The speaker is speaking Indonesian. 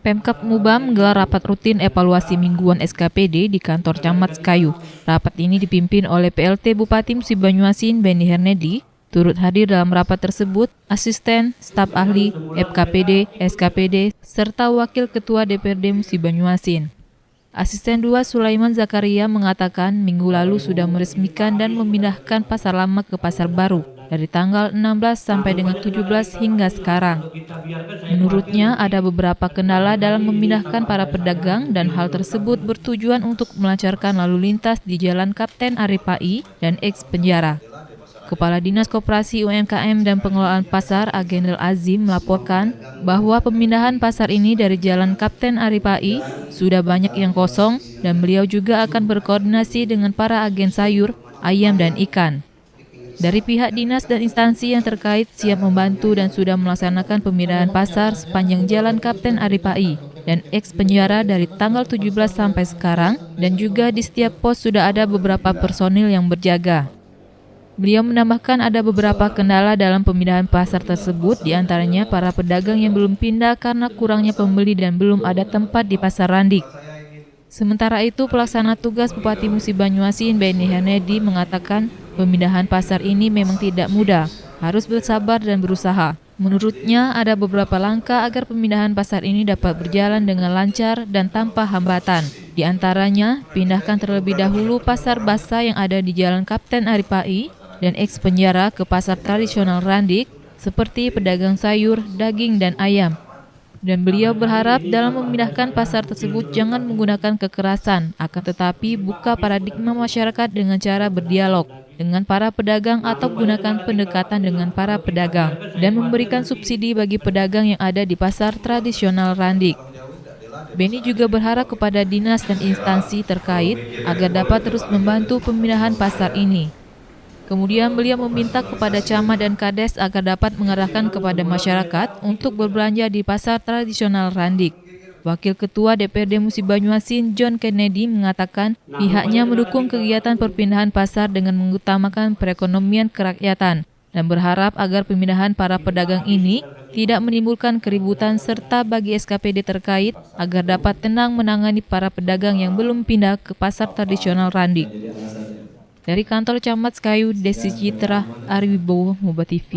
Pemkab Muba menggelar rapat rutin evaluasi mingguan SKPD di kantor Camat Sekayu. Rapat ini dipimpin oleh PLT Bupati Musi Banyuasin Benny Hernedi. Turut hadir dalam rapat tersebut asisten, staf ahli, FKPD, SKPD, serta Wakil Ketua DPRD Musi Banyuasin. Asisten 2 Sulaiman Zakaria mengatakan minggu lalu sudah meresmikan dan memindahkan pasar lama ke pasar baru dari tanggal 16 sampai dengan 17 hingga sekarang. Menurutnya ada beberapa kendala dalam memindahkan para pedagang dan hal tersebut bertujuan untuk melancarkan lalu lintas di Jalan Kapten Aripai dan eks penjara. Kepala Dinas Koperasi UMKM dan Pengelolaan Pasar Agendel Azim melaporkan bahwa pemindahan pasar ini dari Jalan Kapten Aripai sudah banyak yang kosong dan beliau juga akan berkoordinasi dengan para agen sayur, ayam dan ikan. Dari pihak dinas dan instansi yang terkait siap membantu dan sudah melaksanakan pemindahan pasar sepanjang Jalan Kapten Aripai dan eks penjara dari tanggal 17 sampai sekarang dan juga di setiap pos sudah ada beberapa personil yang berjaga. Beliau menambahkan ada beberapa kendala dalam pemindahan pasar tersebut, diantaranya para pedagang yang belum pindah karena kurangnya pembeli dan belum ada tempat di Pasar Randik. Sementara itu, pelaksana tugas Bupati Musi Banyuasin Benny Hernedi mengatakan pemindahan pasar ini memang tidak mudah, harus bersabar dan berusaha. Menurutnya ada beberapa langkah agar pemindahan pasar ini dapat berjalan dengan lancar dan tanpa hambatan. Di antaranya, pindahkan terlebih dahulu pasar basah yang ada di Jalan Kapten Aripai dan eks penjara ke pasar tradisional Randik seperti pedagang sayur, daging, dan ayam. Dan beliau berharap dalam memindahkan pasar tersebut jangan menggunakan kekerasan, akan tetapi buka paradigma masyarakat dengan cara berdialog dengan para pedagang atau gunakan pendekatan dengan para pedagang dan memberikan subsidi bagi pedagang yang ada di pasar tradisional Randik. Benny juga berharap kepada dinas dan instansi terkait agar dapat terus membantu pemindahan pasar ini. Kemudian beliau meminta kepada camat dan kades agar dapat mengarahkan kepada masyarakat untuk berbelanja di pasar tradisional Randik. Wakil Ketua DPRD Musi Banyuasin John Kennedy mengatakan pihaknya mendukung kegiatan perpindahan pasar dengan mengutamakan perekonomian kerakyatan dan berharap agar pemindahan para pedagang ini tidak menimbulkan keributan serta bagi SKPD terkait agar dapat tenang menangani para pedagang yang belum pindah ke pasar tradisional Randik. Dari kantor Camat Sekayu, Desi Citra, Ari Wibowo, Muba TV.